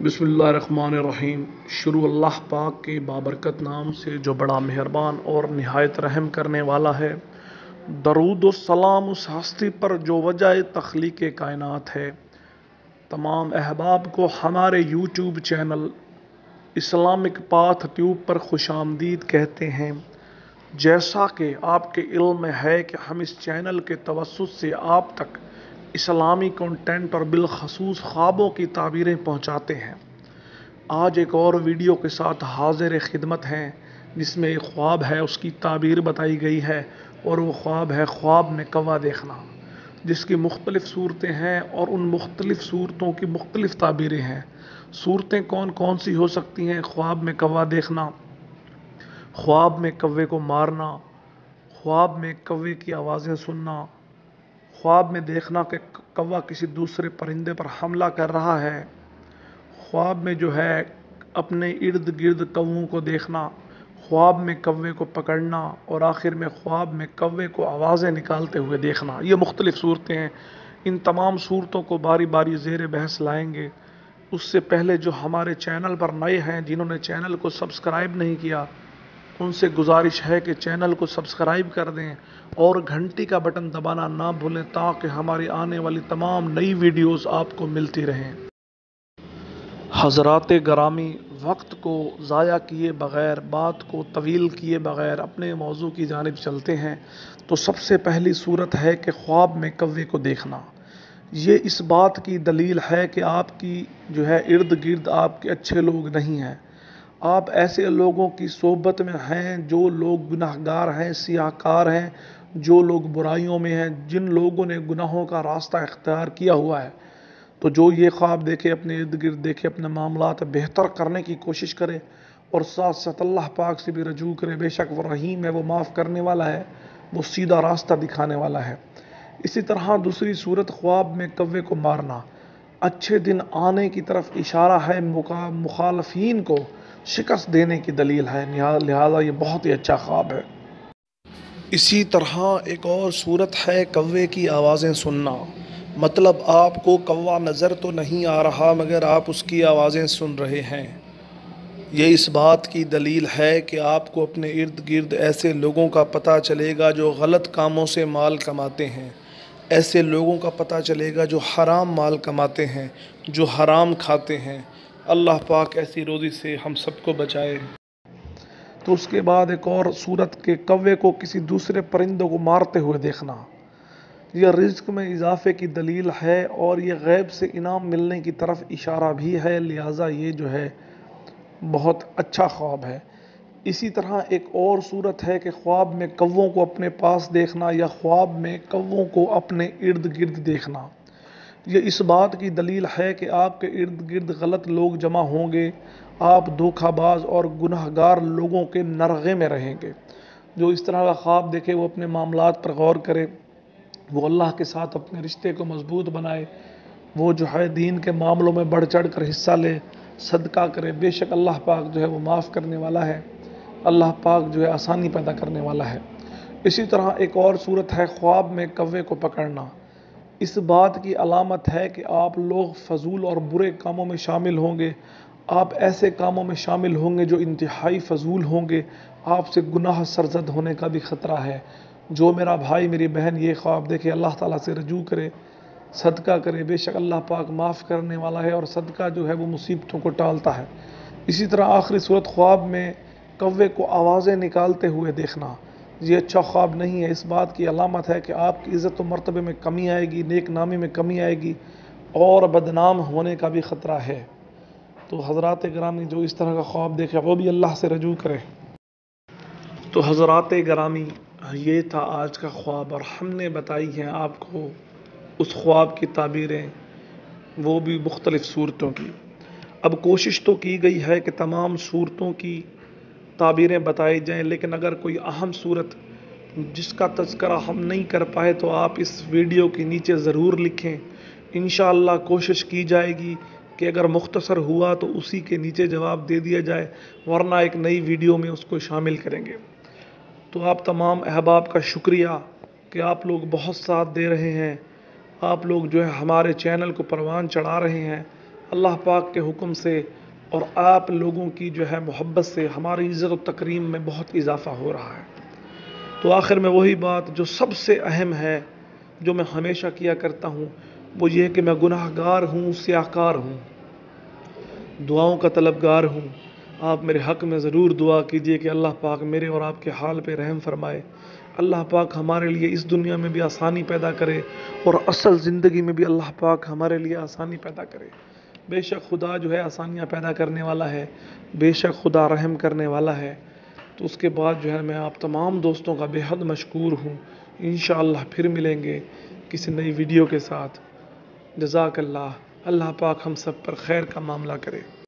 بسم اللہ الرحمن الرحیم۔ شروع اللہ پاک کے بابرکت نام سے جو بڑا مہربان اور نہایت رحم کرنے والا ہے۔ درود و سلام اس ہستی پر جو وجہ تخلیق کائنات ہے۔ تمام احباب کو ہمارے YouTube channel Islamic path tube پر خوش آمدید کہتے ہیں۔ جیسا کہ آپ کے علم میں ہے کہ ہم اس چینل کے توسط سے آپ تک اسلامی کنٹینٹ اور بالخصوص خوابوں کی تعبیریں پہنچاتے ہیں۔ آج ایک اور ویڈیو کے ساتھ حاضر خدمت ہیں جس میں ایک خواب ہے، اس کی تعبیر بتائی گئی ہے، اور وہ خواب ہے خواب میں کوا دیکھنا، جس کی مختلف صورتیں ہیں اور ان مختلف صورتوں کی مختلف تعبیریں ہیں۔ صورتیں کون کون سی ہو سکتی ہیں؟ خواب میں کوا دیکھنا، خواب میں کوے کو مارنا، خواب میں کوے کی آوازیں سننا، خواب میں دیکھنا کہ کوا کسی دوسرے پرندے پر حملہ کر رہا ہے، خواب میں جو ہے اپنے ارد گرد کووں کو دیکھنا، خواب میں کوے کو پکڑنا، اور آخر میں خواب میں کوے کو آوازیں نکالتے ہوئے دیکھنا۔ یہ مختلف صورتیں ہیں۔ ان تمام صورتوں کو باری باری زیر بحث لائیں گے۔ اس سے پہلے جو ہمارے چینل پر نئے ہیں، جنہوں نے چینل کو سبسکرائب نہیں کیا، ان سے گزارش ہے کہ چینل کو سبسکرائب کر دیں اور گھنٹی کا بٹن دبانا نہ بھولیں تاکہ ہماری آنے والی تمام نئی ویڈیوز آپ کو ملتی رہیں۔ حضرات گرامی، وقت کو ضائع کیے بغیر، بات کو طویل کیے بغیر اپنے موضوع کی جانب چلتے ہیں۔ تو سب سے پہلی صورت ہے کہ خواب میں کوے کو دیکھنا۔ یہ اس بات کی دلیل ہے کہ آپ کی جو ہے ارد گرد آپ کے اچھے لوگ نہیں ہیں۔ آپ ایسے لوگوں کی صحبت میں ہیں جو لوگ گناہگار ہیں، سیاہکار ہیں، جو لوگ برائیوں میں ہیں، جن لوگوں نے گناہوں کا راستہ اختیار کیا ہوا ہے۔ تو جو یہ خواب دیکھے، اپنے ارد گرد دیکھے، اپنے معاملات بہتر کرنے کی کوشش کرے اور ساتھ ساتھ اللہ پاک سے بھی رجوع کرے۔ بے شک وہ رحیم ہے، وہ معاف کرنے والا ہے، وہ سیدھا راستہ دکھانے والا ہے۔ اسی طرح دوسری صورت خواب میں کوے کو مارنا، اچھے دن آنے کی طرف اشارہ ہے، مخالفین کو شکست دینے کی دلیل ہے، لہذا یہ بہت ہی اچھا خواب ہے۔ اسی طرح ایک اور صورت ہے کوے کی آوازیں سننا، مطلب آپ کو کوا نظر تو نہیں آ رہا مگر آپ اس کی آوازیں سن رہے ہیں۔ یہ اس بات کی دلیل ہے کہ آپ کو اپنے ارد گرد ایسے لوگوں کا پتہ چلے گا جو غلط کاموں سے مال کماتے ہیں، ایسے لوگوں کا پتہ چلے گا جو حرام مال کماتے ہیں، جو حرام کھاتے ہیں۔ اللہ پاک ایسی روزی سے ہم سب کو بچائے۔ تو اس کے بعد ایک اور صورت کے کوے کو کسی دوسرے پرندوں کو مارتے ہوئے دیکھنا۔ یہ رزق میں اضافے کی دلیل ہے اور یہ غیب سے انعام ملنے کی طرف اشارہ بھی ہے، لہٰذا یہ جو ہے بہت اچھا خواب ہے۔ اسی طرح ایک اور صورت ہے کہ خواب میں کووں کو اپنے پاس دیکھنا یا خواب میں کووں کو اپنے ارد گرد دیکھنا۔ یہ اس بات کی دلیل ہے کہ آپ کے ارد گرد غلط لوگ جمع ہوں گے، آپ دھوکہ باز اور گناہگار لوگوں کے نرغے میں رہیں گے۔ جو اس طرح کا خواب دیکھے وہ اپنے معاملات پر غور کرے، وہ اللہ کے ساتھ اپنے رشتے کو مضبوط بنائے، وہ جو ہے دین کے معاملوں میں بڑھ چڑھ کر حصہ لے، صدقہ کرے۔ بے شک اللہ پاک جو ہے وہ معاف کرنے والا ہے، اللہ پاک جو ہے آسانی پیدا کرنے والا ہے۔ اسی طرح ایک اور صورت ہے خواب میں کوے کو پکڑنا۔ اس بات کی علامت ہے کہ آپ لوگ فضول اور برے کاموں میں شامل ہوں گے، آپ ایسے کاموں میں شامل ہوں گے جو انتہائی فضول ہوں گے، آپ سے گناہ سرزد ہونے کا بھی خطرہ ہے۔ جو میرا بھائی میری بہن یہ خواب دیکھے اللہ تعالیٰ سے رجوع کرے، صدقہ کرے، بے شک اللہ پاک معاف کرنے والا ہے اور صدقہ جو ہے وہ مصیبتوں کو ٹالتا ہے۔ اسی طرح آخری صورت خواب میں کوے کو آوازیں نکالتے ہوئے دیکھنا۔ یہ اچھا خواب نہیں ہے، اس بات کی علامت ہے کہ آپ کی عزت و مرتبے میں کمی آئے گی، نیک نامی میں کمی آئے گی اور بدنام ہونے کا بھی خطرہ ہے۔ تو حضرات گرامی جو اس طرح کا خواب دیکھے وہ بھی اللہ سے رجوع کرے۔ تو حضرات گرامی یہ تھا آج کا خواب، اور ہم نے بتائی ہیں آپ کو اس خواب کی تعبیریں، وہ بھی مختلف صورتوں کی۔ اب کوشش تو کی گئی ہے کہ تمام صورتوں کی تعبیریں بتائی جائیں، لیکن اگر کوئی اہم صورت جس کا تذکرہ ہم نہیں کر پائے تو آپ اس ویڈیو کے نیچے ضرور لکھیں۔ انشاءاللہ کوشش کی جائے گی کہ اگر مختصر ہوا تو اسی کے نیچے جواب دے دیا جائے، ورنہ ایک نئی ویڈیو میں اس کو شامل کریں گے۔ تو آپ تمام احباب کا شکریہ کہ آپ لوگ بہت ساتھ دے رہے ہیں، آپ لوگ جو ہے ہمارے چینل کو پروان چڑھا رہے ہیں۔ اللہ پاک کے حکم سے اور آپ لوگوں کی جو ہے محبت سے ہماری عزت و تکریم میں بہت اضافہ ہو رہا ہے۔ تو آخر میں وہی بات جو سب سے اہم ہے، جو میں ہمیشہ کیا کرتا ہوں، وہ یہ کہ میں گناہ گار ہوں، سیاہکار ہوں، دعاؤں کا طلبگار ہوں۔ آپ میرے حق میں ضرور دعا کیجئے کہ اللہ پاک میرے اور آپ کے حال پہ رحم فرمائے۔ اللہ پاک ہمارے لیے اس دنیا میں بھی آسانی پیدا کرے اور اصل زندگی میں بھی اللہ پاک ہمارے لیے آسانی پیدا کرے۔ بے شک خدا جو ہے آسانیاں پیدا کرنے والا ہے، بے شک خدا رحم کرنے والا ہے۔ تو اس کے بعد جو ہے میں آپ تمام دوستوں کا بے حد مشکور ہوں۔ انشاءاللہ پھر ملیں گے کسی نئی ویڈیو کے ساتھ۔ جزاک اللہ۔ اللہ پاک ہم سب پر خیر کا معاملہ کرے۔